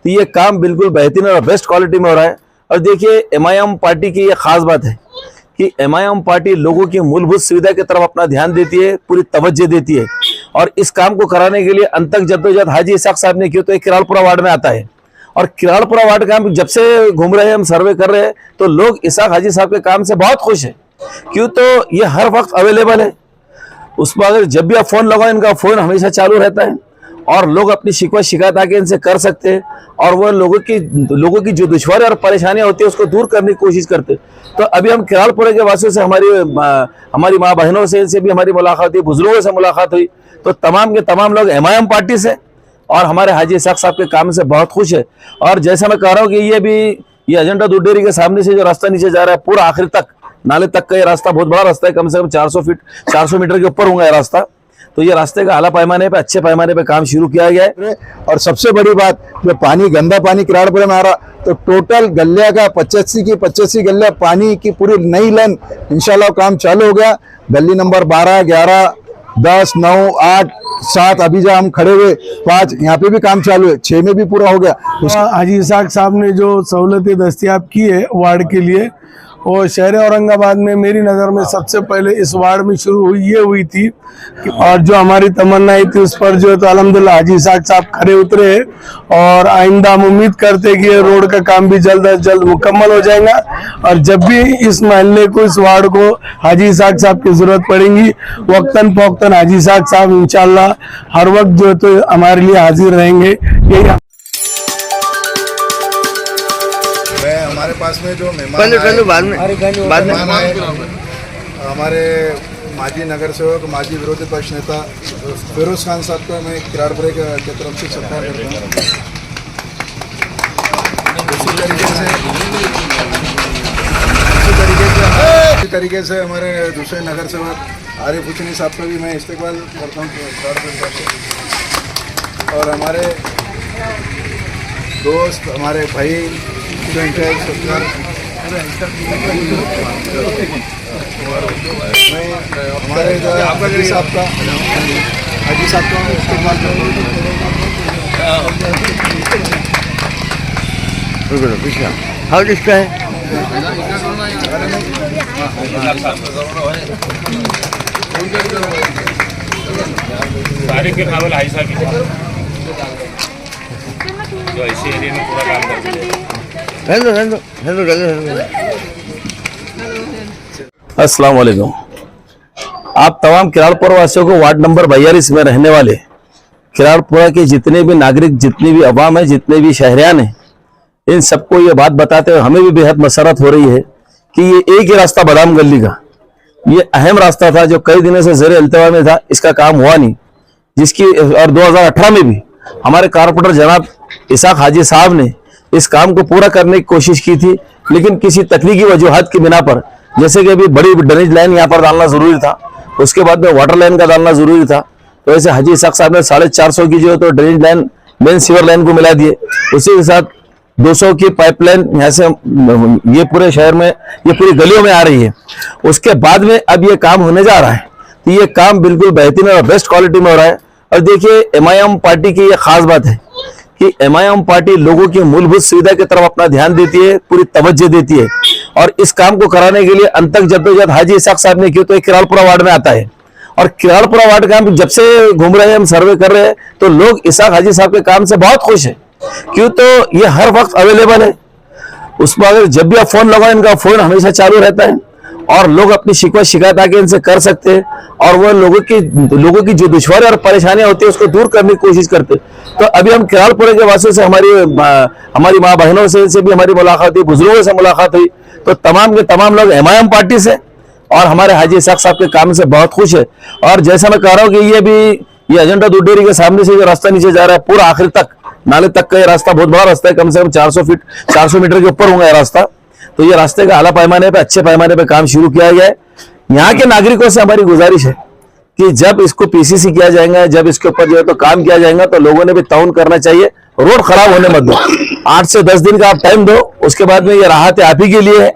तो ये काम बिल्कुल बेहतरीन और बेस्ट क्वालिटी में हो रहा है। और देखिए एमआईएम पार्टी की ये खास बात है कि एमआईएम पार्टी लोगों की मूलभूत सुविधा की तरफ अपना ध्यान देती है, पूरी तवज्जो देती है। और इस काम को कराने के लिए अंत तक जद्दोजहद हाजी इसाक साहब ने की। तो एक किराड़पुरा वार्ड में आता है और किराड़पुरा वार्ड का हम जब से घूम रहे हैं, हम सर्वे कर रहे हैं, तो लोग इसाक हाजी साहब के काम से बहुत खुश हैं। क्यों? तो ये हर वक्त अवेलेबल है। उसमें अगर जब भी आप फोन लगाओ, इनका फोन हमेशा चालू रहता है और लोग अपनी शिकवा शिकायत आके इनसे कर सकते हैं और वो लोगों की जो दुश्वारी और परेशानियां होती है उसको दूर करने की कोशिश करते हैं। तो अभी हम किराड़पुरे के वासियों से, हमारी माँ बहनों से भी हमारी मुलाकात हुई, बुजुर्गों से मुलाकात हुई। तो तमाम के तमाम लोग एमआईएम पार्टी से और हमारे हाजी इसाक साहब के काम से बहुत खुश है। और जैसा मैं कह रहा हूँ कि ये अजंता दूध डेयरी के सामने से जो रास्ता नीचे जा रहा है पूरा आखिर तक, नाले तक का ये रास्ता बहुत बड़ा रास्ता है, कम से कम 400 मीटर के ऊपर होगा ये रास्ता। तो ये रास्ते का आला पैमाने पे, अच्छे पैमाने पे काम शुरू किया गया है। और सबसे बड़ी बात, जो पानी, गंदा पानी किराड़पुरे में आ रहा, तो टोटल गलिया का 85 गलिया पानी की पूरी नई लाइन इंशाल्लाह काम चालू हो गया। गली नंबर 12, 11, 10, 9, 8, 7, अभी जहाँ हम खड़े हुए 5, यहाँ पे भी काम चालू है, 6 में भी पूरा हो गया। हाजी इसाक साहब ने जो सहूलतें दस्तयाब की है वार्ड के लिए, वो शहर औरंगाबाद में मेरी नज़र में सबसे पहले इस वार्ड में शुरू हुई थी। और जो हमारी तमन्नाएं थी उस पर जो है तो अल्हम्दुलिल्लाह हाजी इसाक साहब खरे उतरे हैं। और आइंदा हम उम्मीद करते हैं कि ये रोड का काम भी जल्द अज जल्द मुकम्मल हो जाएगा। और जब भी इस मोहल्ले को, इस वार्ड को हाजी इसाक साहब की जरूरत पड़ेगी, वक्तन फौक्तन हाजी इसाक साहब इंशाल्लाह हर वक्त जो है तो हमारे लिए हाजिर रहेंगे। यही हमारे पास में जो मेहमान आए, हमारे माजी नगर सेवक, माजी विरोधी पक्ष नेता फिरोज खान साहब को मैं किराड़पुरे की तरफ से सत्कार करता हूँ। इसी तरीके से हमारे दूसरे नगर सेवक आरिफ हुसैनी साहब का भी मैं इस्तेकबाल करता हूँ किराड़पुरे से। और हमारे दोस्त, हमारे भाई हमारे हाजी साहब का इस्तेमाल हाँ किसका है? तारीख के नावल हाई साहब जो ऐसे एरिया में पूरा काम करते हैं। अस्सलाम वालेकुम। आप तमाम किराड़पुरा वासियों को वार्ड नंबर 42 में रहने वाले किराड़पुरा के जितने भी नागरिक, जितनी भी अवाम है, जितने भी शहरियान हैं, इन सबको ये बात बताते हुए हमें भी बेहद मसरत हो रही है कि ये एक ही रास्ता बादाम गली का, ये अहम रास्ता था जो कई दिनों से ज़ेरे इल्तिवा में था, इसका काम हुआ नहीं। जिसकी और 2018 में भी हमारे कारपोरेटर जनाब इसाक हाजी साहब ने इस काम को पूरा करने की कोशिश की थी, लेकिन किसी तकनीकी वजूहात की बिना पर, जैसे कि अभी बड़ी ड्रेनेज लाइन यहाँ पर डालना जरूरी था, उसके बाद में वाटर लाइन का डालना जरूरी था, तो ऐसे हाजी इसाक साहब ने 450 की जो है तो drainage line main sewer line को मिला दिए। उसी के साथ 200 की पाइपलाइन यहाँ से ये पूरे शहर में, ये पूरी गलियों में आ रही है। उसके बाद में अब ये काम होने जा रहा है, तो ये काम बिल्कुल बेहतरीन और बेस्ट क्वालिटी में हो रहा है। और देखिए एमआईएम पार्टी की ये खास बात है कि एमआईएम पार्टी लोगों की मूलभूत सुविधा की तरफ अपना ध्यान देती है, पूरी तवज्जो देती है। और इस काम को कराने के लिए अंत तक जद्दोजहद हाजी इसाक साहब ने की। तो एक किराड़पुरा वार्ड में आता है और किराड़पुरा वार्ड का हम जब से घूम रहे हैं, हम सर्वे कर रहे हैं, तो लोग इसाक हाजी साहब के काम से बहुत खुश है। क्यों? तो ये हर वक्त अवेलेबल है। उसमें अगर जब भी आप फोन लगाओ, इनका फोन हमेशा चालू रहता है और लोग अपनी शिकवा शिकायत आके इनसे कर सकते हैं और वो लोगों की जो दुश्वारी और परेशानियां होती है उसको दूर करने की कोशिश करते हैं। तो अभी हम किराड़पुरे के वासियों से, हमारी माँ बहनों से भी हमारी मुलाकात हुई, बुजुर्गों से मुलाकात हुई। तो तमाम के तमाम लोग एमआईएम पार्टी से और हमारे हाजी इसाक साहब के काम से बहुत खुश है। और जैसा मैं कह रहा हूँ कि ये अजंता दूध डेयरी के सामने से जो रास्ता नीचे जा रहा है पूरा आखिर तक, नाले तक का ये रास्ता बहुत बड़ा रास्ता है, कम से कम 400 मीटर के ऊपर होगा ये रास्ता। तो ये रास्ते का आला पैमाने पे, अच्छे पैमाने पे काम शुरू किया गया है। यहाँ के नागरिकों से हमारी गुजारिश है कि जब इसको पीसीसी किया जाएगा, जब इसके ऊपर जो है तो काम किया जाएगा, तो लोगों ने भी ताउन करना चाहिए। रोड खराब होने मत दो, 8 से 10 दिन का आप टाइम दो, उसके बाद में ये राहत आप ही के लिए है।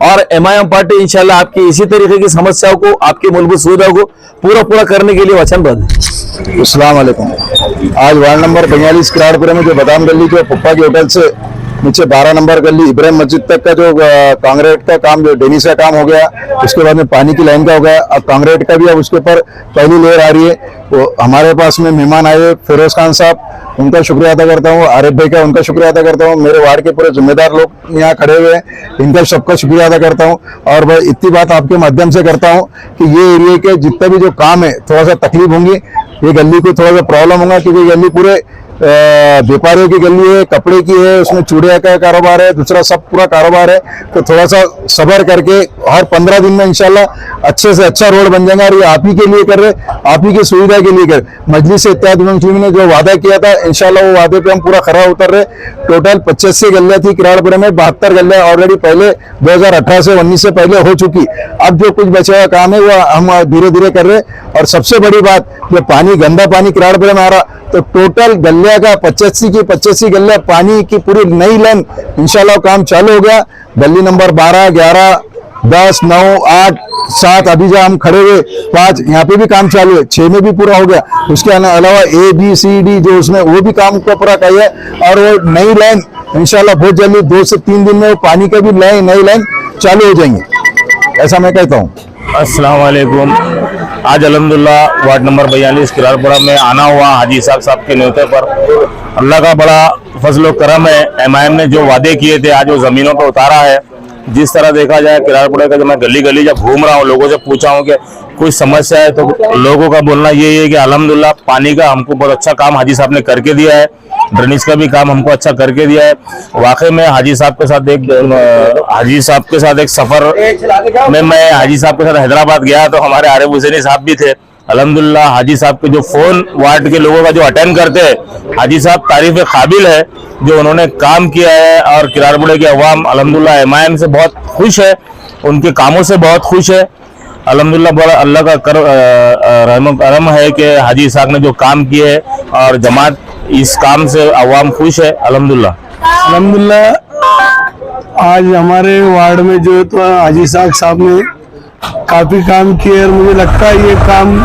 और एमआईएम पार्टी इंशाल्लाह आपकी इसी तरीके की समस्याओं को, आपकी मूलभूत सुविधाओं को पूरा करने के लिए वचनबद्ध है। अस्सलाम वालेकुम। आज वार्ड नंबर 42 किराड़पुरा में जो बादाम गली जो पप्पा की होटल से नीचे 12 नंबर गली इब्राहिम मस्जिद तक का जो कांक्रीट का काम जो डेनिस का काम हो गया, उसके बाद में पानी की लाइन का हो गया, अब कांक्रीट का भी अब उसके ऊपर पहली लेयर आ रही है। वो हमारे पास में मेहमान आए फिरोज खान साहब, उनका शुक्रिया अदा करता हूँ। आरिफ भाई का उनका शुक्रिया अदा करता हूँ। मेरे वार्ड के पूरे जिम्मेदार लोग यहाँ खड़े हुए हैं, इनका सबका शुक्रिया अदा करता हूँ। और भाई इतनी बात आपके माध्यम से करता हूँ कि ये एरिया के जितना भी जो काम है थोड़ा सा तकलीफ होंगी, ये गली को थोड़ा सा प्रॉब्लम होगा, क्योंकि गली पूरे व्यापारियों की गली है, कपड़े की है, उसमें चूड़िया का कारोबार है, दूसरा सब पूरा कारोबार है। तो थोड़ा सा सब्र करके और 15 दिन में इंशाल्लाह अच्छे से अच्छा रोड बन जाएगा। और ये आप ही के लिए कर रहे, आप ही की सुविधा के लिए कर मजलिस इत्तेहाद ने जो वादा किया था, इंशाल्लाह वो वादे पे हम पूरा खरा उतर रहे। टोटल 85 गलियां थी किराड़पुरा में, 72 गलियां ऑलरेडी पहले 2018 से 19 से पहले हो चुकी। अब जो कुछ बचा हुआ काम है वो हम धीरे धीरे कर रहे। और सबसे बड़ी बात, जो पानी गंदा पानी किराड़पुरा में आ रहा, तो टोटल गलिया का 85 गलिया पानी की पूरी नई लाइन इंशाल्लाह काम चालू हो गया। गली नंबर 12, 11, 10, 9, 8, 7 अभी जो हम खड़े हुए 5 यहाँ पे भी काम चालू है, 6 में भी पूरा हो गया। उसके अलावा A, B, C, D जो उसमें वो भी काम को पूरा किया है। और वो नई लाइन इंशाल्लाह बहुत जल्दी 2 से 3 दिन में वो पानी का भी नई लाइन चालू हो जाएंगे, ऐसा मैं कहता हूँ। अस्सलाम वालेकुम। आज अल्हम्दुलिल्लाह वार्ड नंबर 42 किराड़पुरा में आना हुआ हाजी साहब के न्योते पर। अल्लाह का बड़ा फजल करम है, MIM ने जो वादे किए थे आज वो जमीनों पर उतारा है। जिस तरह देखा जाए किराड़पुरा का, जब मैं गली गली जब घूम रहा हूँ, लोगों से पूछा हूँ कि कोई समस्या है, तो लोगों का बोलना यही है कि अल्हम्दुलिल्लाह पानी का हमको बहुत अच्छा काम हाजी साहब ने करके दिया है, ड्रेनेज का भी काम हमको अच्छा करके दिया है। वाकई में हाजी साहब के साथ एक सफर में मैं हाजी साहब के साथ हैदराबाद गया, तो हमारे आरिफ हुसैनी साहब भी थे। अल्हम्दुलिल्लाह हाजी साहब के जो फोन वार्ड के लोगों का जो अटेंड करते हैं, हाजी साहब तारीफ काबिल है जो उन्होंने काम किया है। और किराड़पुरा की अवाम अल्हम्दुलिल्लाह MIM से बहुत खुश है, उनके कामों से बहुत खुश है। अल्हम्दुलिल्लाह बड़ा अल्लाह का करम है कि हाजी साहब ने जो काम किए है और जमात इस काम से अवाम खुश है। अल्हम्दुलिल्लाह आज हमारे वार्ड में जो है तो हाजी साहब ने काफी काम किए, और मुझे लगता है ये काम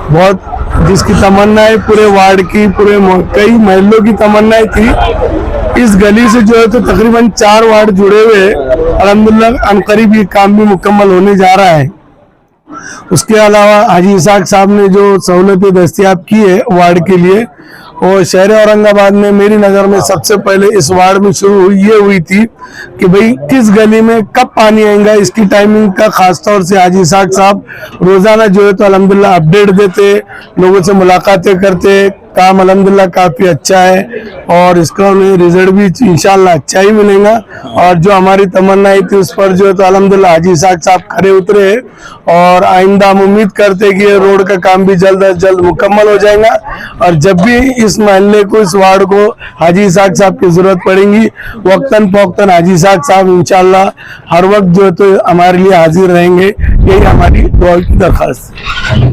बहुत, जिसकी तमन्ना है पूरे वार्ड की, पूरे कई महलों की तमन्नाएं थी। इस गली से जो है तो तकरीबन 4 वार्ड जुड़े हुए हैं। अल्हम्दुलिल्लाह अनकरीब ये काम भी मुकम्मल होने जा रहा है। उसके अलावा हाजी साहब ने जो सहूलतें दस्तयाब की है वार्ड के लिए, और शहर औरंगाबाद में मेरी नज़र में सबसे पहले इस वार्ड में शुरू हुई थी कि भाई किस गली में कब पानी आएगा, इसकी टाइमिंग का खास तौर से हाजी साहब रोजाना जो है तो अल्हम्दुलिल्लाह अपडेट देते, लोगों से मुलाकातें करते। काम अल्हम्दुलिल्लाह काफी अच्छा है और इसका उन्हें रिजल्ट भी इंशाल्लाह अच्छा ही मिलेगा। और जो हमारी तमन्नाएं थी उस पर जो है तो अल्हम्दुलिल्लाह हाजी साहब खड़े उतरे हैं, और आइंदा हम उम्मीद करते हैं कि ये रोड का काम भी जल्द अज जल्द मुकम्मल हो जाएगा। और जब भी इस मोहल्ले को, इस वार्ड को हाजी साहब की जरूरत पड़ेगी, वक्तन फौक्तन हाजी साहब इंशाल्लाह हर वक्त जो है तो हमारे लिए हाजिर रहेंगे। यही हमारी दुआ की दरख्वास्त है।